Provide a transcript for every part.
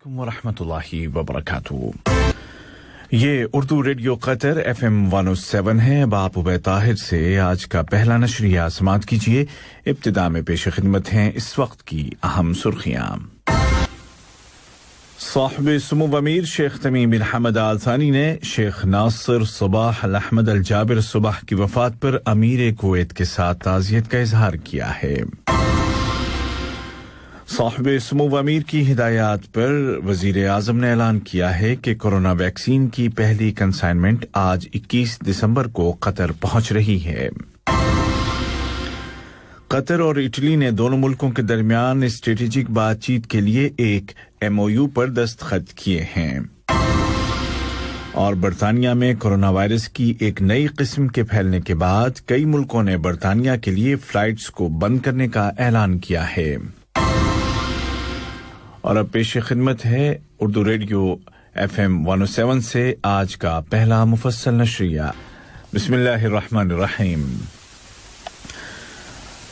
अलैकुम वरहमतुल्लाहि वबरकातुहू। ये उर्दू रेडियो कतर FM 107 है। अब आप उबैद ताहिर से आज का पहला नशरिया समाअत कीजिए। इब्तिदा में पेश खिदमत हैं इस वक्त की अहम सुर्खियां। साहिब सुमो अमीर शेख तमीम बिन हमद आल थानी ने शेख नासिर सुबाह अल अहमद अल जाबिर सुबाह की वफात पर अमीर कुवैत के साथ ताज़ियत का इजहार किया है। साहिब सुमो अमीर की हिदायत पर वजीर आजम ने ऐलान किया है कि कोरोना वैक्सीन की पहली कंसाइनमेंट आज 21 दिसंबर को कतर पहुंच रही है। कतर और इटली ने दोनों मुल्कों के दरमियान स्ट्रेटेजिक बातचीत के लिए एक MOU पर दस्तखत किए हैं। और बरतानिया में कोरोना वायरस की एक नई किस्म के फैलने के बाद कई मुल्कों ने बरतानिया के लिए फ्लाइट्स को बंद करने का ऐलान किया है। और अब पेश खिदमत है उर्दू रेडियो FM 107 से आज का पहला मुफस्सल नशरिया। बिस्मिल्लाहिर्रहमानिर्रहीम।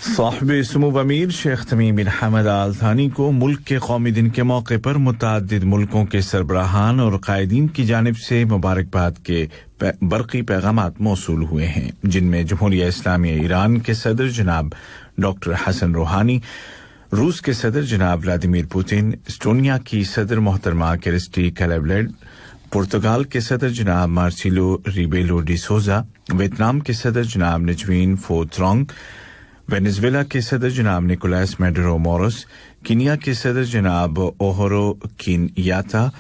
साहिब सुमो अमीर शेख तमीम बिन हमद आल थानी को मुल्क के कौमी दिन के मौके पर मुतअद्दिद मुल्कों के सरबराहान और कायदीन की जानिब से मुबारकबाद के बरक़ी पैगामात मौसूल हुए हैं, जिनमें जमहूरिया इस्लामी ईरान के सदर जनाब डॉक्टर हसन रूहानी, रूस के सदर जनाब व्लादिमीर पुतिन, एस्टोनिया की सदर मोहतरमा क्रिस्टी कैलेब्लेड, पुर्तगाल के सदर जनाब मार्सिलो रिबेलो डी सोजा, वियतनाम के सदर जनाब नजवीन फो त्रोंग, वेनेजुएला के सदर जनाब निकोलास मेडरो मोरस, कीनिया के सदर जनाब ओहोरो किनयाता,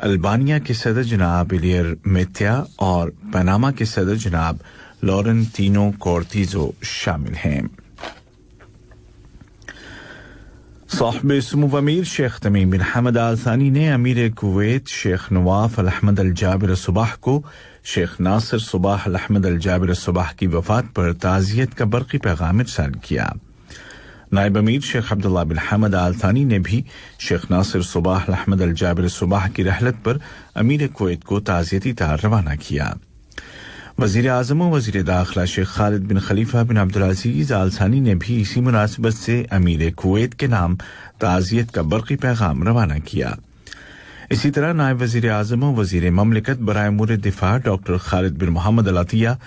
अल्बानिया के सदर जनाब इलियर मेत्या और पनामा के सदर जनाब लॉरेंटिनो कोर्टिजो शामिल हैं। साहिब सुमो अमीर शेख तमीम बिन हमद आल थानी ने अमीर कुवैत शेख नवाफ अल अहमद अल जाबिर सुबाह को शेख नासिर सुबाह अल अहमद अल जाबिर सुबाह की वफात पर ताज़ियत का बरक़ी पैगाम इरसाल किया। नायब अमीर शेख अब्दुल्ला बिन हमद आल थानी ने भी शेख नासिर सुबाह अल अहमद अल जाबिर सुबाह की रहलत पर अमीर कुवैत को ताज़ियती तार रवाना किया। वज़ीर आज़म और वज़ीर दाखिला शेख खालिद बिन खलीफा बिन अब्दुल अज़ीज़ आल थानी ने भी इसी मुनासिबत से अमीर कुवैत के नाम ताज़ियत का बरक़ी पैगाम रवाना किया। इसी तरह नायब वज़ीर आज़म और वज़ीर ममलिकत बराए उमूर दिफा डॉक्टर खालिद बिन मोहम्मद अल अतिया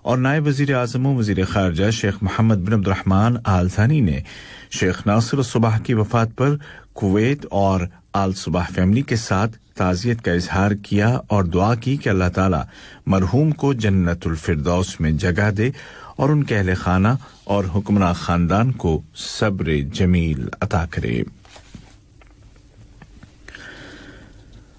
और नायब वज़ीर आज़म और वज़ीर ख़ारिजा शेख मोहम्मद बिन अब्दुर्रहमान आल थानी ने शेख नासिर सुबाह की वफात पर कुवैत और आल सुबाह फैमिली के साथ ताज़ियत का इजहार किया और दुआ की कि अल्लाह ताला मरहूम को जन्नतुल फिरदौस में जगह दे और उनके अहले खाना और हुक्मरान खानदान को सब्र जमील अता करे।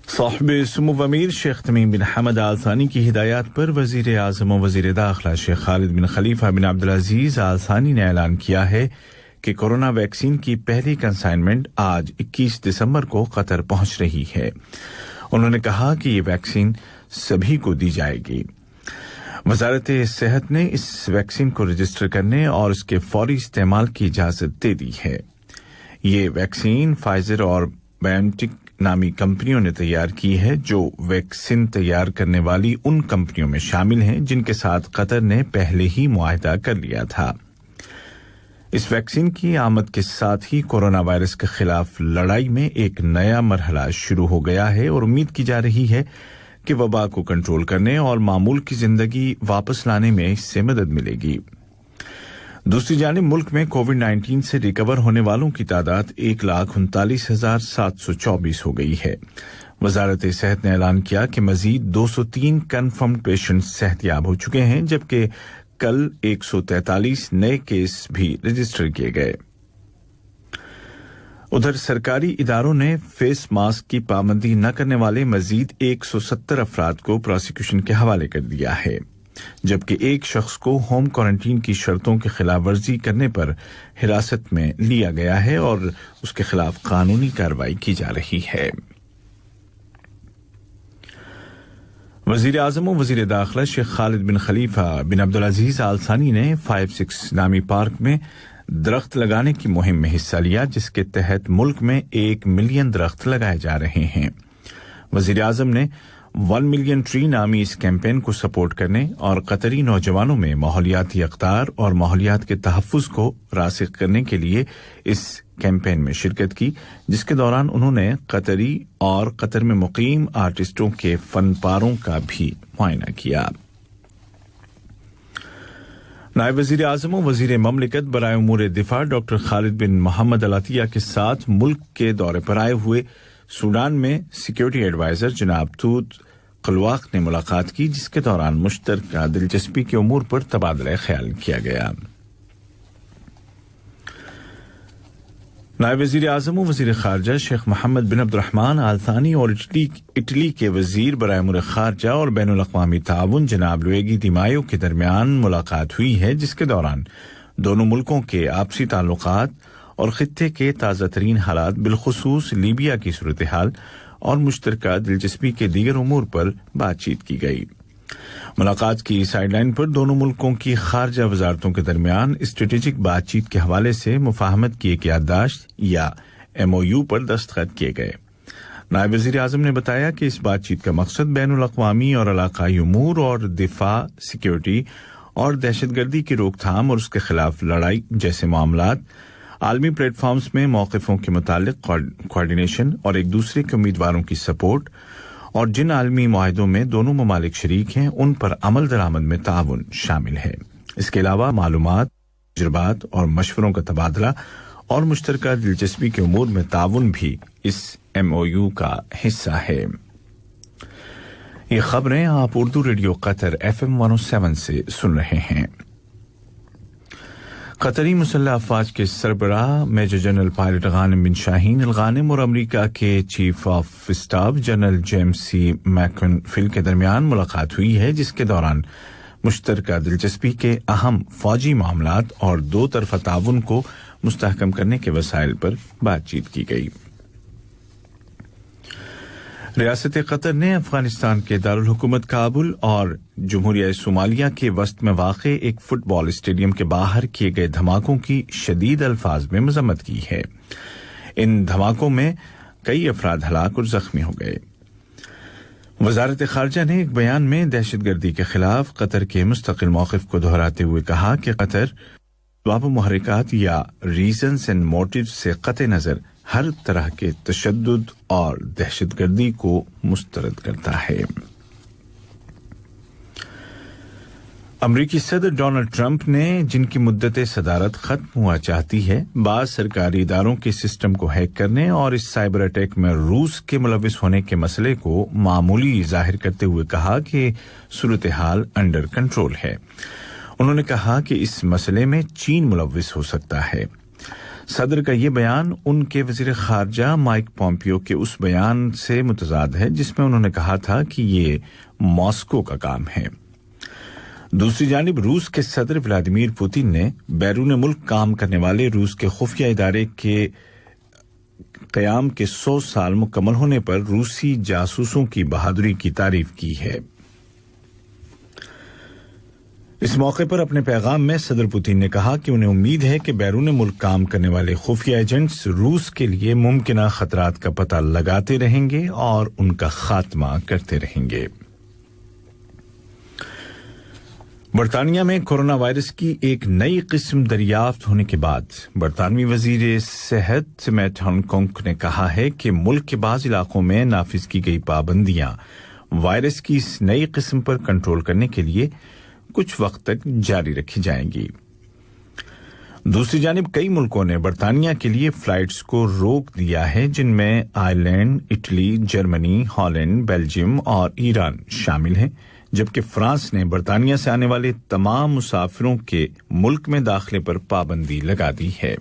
साहिब सुमो अमीर शेख तमीम बिन हमद आल थानी की हिदायत पर वज़ीर आज़म और वज़ीर दाखिला शेख खालिद बिन खलीफा बिन अब्दुल अज़ीज़ आल थानी ने ऐलान किया है कि कोरोना वैक्सीन की पहली कंसाइनमेंट आज 21 दिसंबर को कतर पहुंच रही है। उन्होंने कहा कि ये वैक्सीन सभी को दी जाएगी। वज़ारत सेहत ने इस वैक्सीन को रजिस्टर करने और इसके फौरी इस्तेमाल की इजाजत दे दी है। ये वैक्सीन फाइजर और बायोनटेक नामी कंपनियों ने तैयार की है, जो वैक्सीन तैयार करने वाली उन कंपनियों में शामिल हैं जिनके साथ कतर ने पहले ही मुआहदा कर लिया था। इस वैक्सीन की आमद के साथ ही कोरोना वायरस के खिलाफ लड़ाई में एक नया मरहला शुरू हो गया है और उम्मीद की जा रही है कि वबा को कंट्रोल करने और मामूल की जिंदगी वापस लाने में इससे मदद मिलेगी। दूसरी जानिब मुल्क में कोविड-19 से रिकवर होने वालों की तादाद 1,39,724 हो गई है। वजारत सेहत ने ऐलान किया कि मजीद 203 कन्फर्म्ड पेशेंट सेहतयाब हो चुके हैं, जबकि कल 143 नए केस भी रजिस्टर किए गए। उधर सरकारी इदारों ने फेस मास्क की पाबंदी न करने वाले मजीद 170 अफराद को प्रोसिक्यूशन के हवाले कर दिया है, जबकि एक शख्स को होम क्वारंटीन की शर्तों की खिलाफ वर्जी करने पर हिरासत में लिया गया है और उसके खिलाफ कानूनी कार्रवाई की जा रही है। वज़ीर आज़म और वज़ीर दाखिला शेख खालिद बिन खलीफा बिन अब्दुल अज़ीज़ आल थानी ने 5-6 नामी पार्क में दरख्त लगाने की मुहिम में हिस्सा लिया, जिसके तहत मुल्क में 1 मिलियन दरख्त लगाए जा रहे हैं। वज़ीर आज़म ने 1 मिलियन ट्री नामी इस कैंपेन को सपोर्ट करने और कतरी नौजवानों में माहौलियाती अक़दार और माहौलियात के तहफ़्फ़ुज़ को रासिख़ करने के लिए इस कैंपेन में शिरकत की, जिसके दौरान उन्होंने कतरी और कतर में मुक़ीम आर्टिस्टों के फ़नपारों का भी मुआयना किया। नायब वज़ीर आज़म और वज़ीर ममलिकत बराए उमूर दिफ़ा डॉक्टर खालिद बिन मोहम्मद अल अतिया के साथ मुल्क के दौरे पर आए हुए सूडान में सिक्योरिटी एडवाइजर जनाब तूत कलवाक ने मुलाकात की, जिसके दौरान मुश्तरका दिलचस्पी के उमूर पर तबादला ख्याल किया गया। नायब वज़ीर आज़म और वज़ीर ख़ारजा शेख मोहम्मद बिन अब्दुर्रहमान आल थानी और इटली के वज़ीर बराए उमूर ख़ारजा और बैनुल अक़वामी ताउन जनाब लुएगी दिमायो के दरमियान मुलाकात हुई है, जिसके दौरान दोनों मुल्कों के आपसी ताल्लुकात और खित्ते के ताज़ा तरीन हालात बिलखुसूस लीबिया की सूरत हाल और मुश्तरका दिलचस्पी के दीगर उमूर पर बातचीत की गई। मुलाकात की साइडलाइन पर दोनों मुल्कों की खारजा वजारतों के दरमियान स्ट्रेटेजिक बातचीत के हवाले से मुफाहमत की एक याददाश्त या MOU पर दस्तखत किए गए। नायब वज़ीर आज़म ने बताया कि इस बातचीत का मकसद बैनुल अक़वामी और इलाक़ाई उमूर और दिफा, सिक्योरिटी और दहशतगर्दी की रोकथाम और उसके खिलाफ लड़ाई जैसे मामलात, आलमी प्लेटफॉर्म्स में मौक़िफ़ों के मुतालिक कोऑर्डिनेशन और एक दूसरे के उम्मीदवारों की सपोर्ट और जिन आलमी मुआहिदों में दोनों ममालिक शरीक हैं उन पर अमल दरामद में ताउन शामिल है। इसके अलावा मालूमात, तजुर्बात और मशवरों का तबादला और मुश्तरका दिलचस्पी के उमूर में ताउन भी इस MOU का हिस्सा है। ये खबरें आप उर्दू रेडियो कतर FM 107 से सुन रहे हैं। कतरी मुसल्लह अफवाज के सरबराह मेजर जनरल पायलट गानिम बिन शाहीन अल गानिम और अमरीका के chief of staff general James C. मैकन्फिल के दरमियान मुलाकात हुई है, जिसके दौरान मुश्तरका दिलचस्पी के अहम फौजी मामलात और दो तरफा ताउन को मुस्तहकम करने के वसाइल पर बातचीत की गई। रियासत कतर ने अफगानिस्तान के दारुल हुकूमत काबुल और जमहूरिया सोमालिया के वस्त में वाक़े एक फुटबॉल स्टेडियम के बाहर किए गए धमाकों की शदीद अल्फाज में मजम्मत की है। इन धमाकों में कई अफराद हलाक और जख्मी हो गए। वजारत खारजा ने एक बयान में दहशतगर्दी के खिलाफ कतर के मुस्तकिल मौक़िफ़ को दोहराते हुए कहा कि कतर असबाब मुहर्रिकात या रीजंस एंड मोटिव्स से कतई नज़र हर तरह के तशद्दुद और दहशतगर्दी को मुस्तरद करता है। अमरीकी सदर डोनाल्ड ट्रंप ने जिनकी मुद्दत सदारत खत्म हुआ चाहती है, बाज़ सरकारी इदारों के सिस्टम को हैक करने और इस साइबर अटैक में रूस के मुलविस होने के मसले को मामूली जाहिर करते हुए कहा कि सूरत हाल अंडर कंट्रोल है। उन्होंने कहा कि इस मसले में चीन मुलविस हो सकता है। सदर का ये बयान उनके वज़ीर ख़ारजा माइक पॉम्पियो के उस बयान से मुतज़ाद है जिसमें उन्होंने कहा था कि ये मॉस्को का काम है। दूसरी जानिब रूस के सदर व्लादिमीर पुतिन ने बैरून मुल्क काम करने वाले रूस के खुफिया इदारे के क़याम के 100 साल मुकम्मल होने पर रूसी जासूसों की बहादुरी की तारीफ की है। इस मौके पर अपने पैगाम में सदर पुतिन ने कहा कि उन्हें उम्मीद है कि बैरून मुल्क काम करने वाले खुफिया एजेंट्स रूस के लिए मुमकिना खतरात का पता लगाते रहेंगे और उनका खात्मा करते रहेंगे। बरतानिया में कोरोना वायरस की एक नई किस्म दरियाफ्त होने के बाद बरतानवी वजीर सेहत मैट हैनकॉक ने कहा है कि मुल्क के बाज़ इलाकों में नाफिज की गई पाबंदियां वायरस की इस नई किस्म पर कंट्रोल करने के लिए कुछ वक्त तक जारी रखी जाएंगी। दूसरी जानिब कई मुल्कों ने बरतानिया के लिए फ्लाइट्स को रोक दिया है, जिनमें Ireland, Italy, Germany, Holland, Belgium और ईरान शामिल हैं, जबकि फ्रांस ने बरतानिया से आने वाले तमाम मुसाफिरों के मुल्क में दाखिले पर पाबंदी लगा दी है।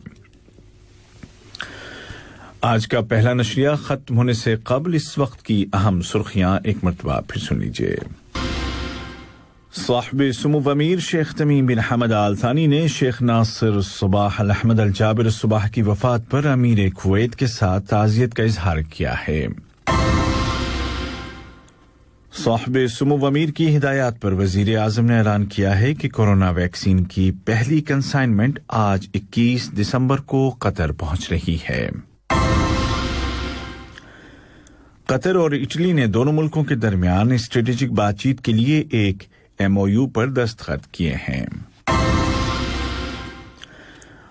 आज का पहला नशरिया खत्म होने से कबल इस वक्त की अहम सुर्खियां एक मरतबा फिर सुन लीजिए। साहिब सुमू अमीर शेख तमीम बिन हमद आल थानी ने शेख नासिर सुबाह अल अहमद अल जाबिर सुबाह की वफात पर अमीर कुवैत के साथ ताज़ियत का इजहार किया है। साहिब सुमू अमीर की हिदायत पर वजीर आज़म ने ऐलान किया है कि कोरोना वैक्सीन की पहली कंसाइनमेंट आज 21 दिसंबर को कतर पहुंच रही है। قطر اور اٹلی نے دونوں ملکوں کے درمیان اسٹریٹجک بات چیت کے لیے ایک MOU پر دستخط کیے ہیں۔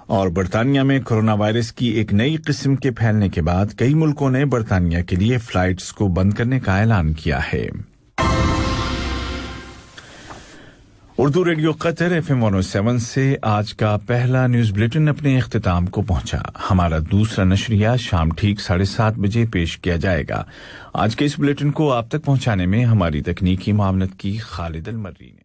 اور برطانیہ میں کورونا وائرس کی ایک نئی قسم کے پھیلنے کے بعد کئی ملکوں نے برطانیہ کے لیے فلائٹس کو بند کرنے کا اعلان کیا ہے۔ اردو ریڈیو قطر FM 107 سے آج کا پہلا نیوز بلیٹن اپنے اختتام کو پہنچا۔ ہمارا دوسرا نشریہ شام ٹھیک 7:30 بجے پیش کیا جائے گا۔ آج کے اس بلیٹن کو آپ تک پہنچانے میں ہماری تکنیکی معاونت کی خالد المری نے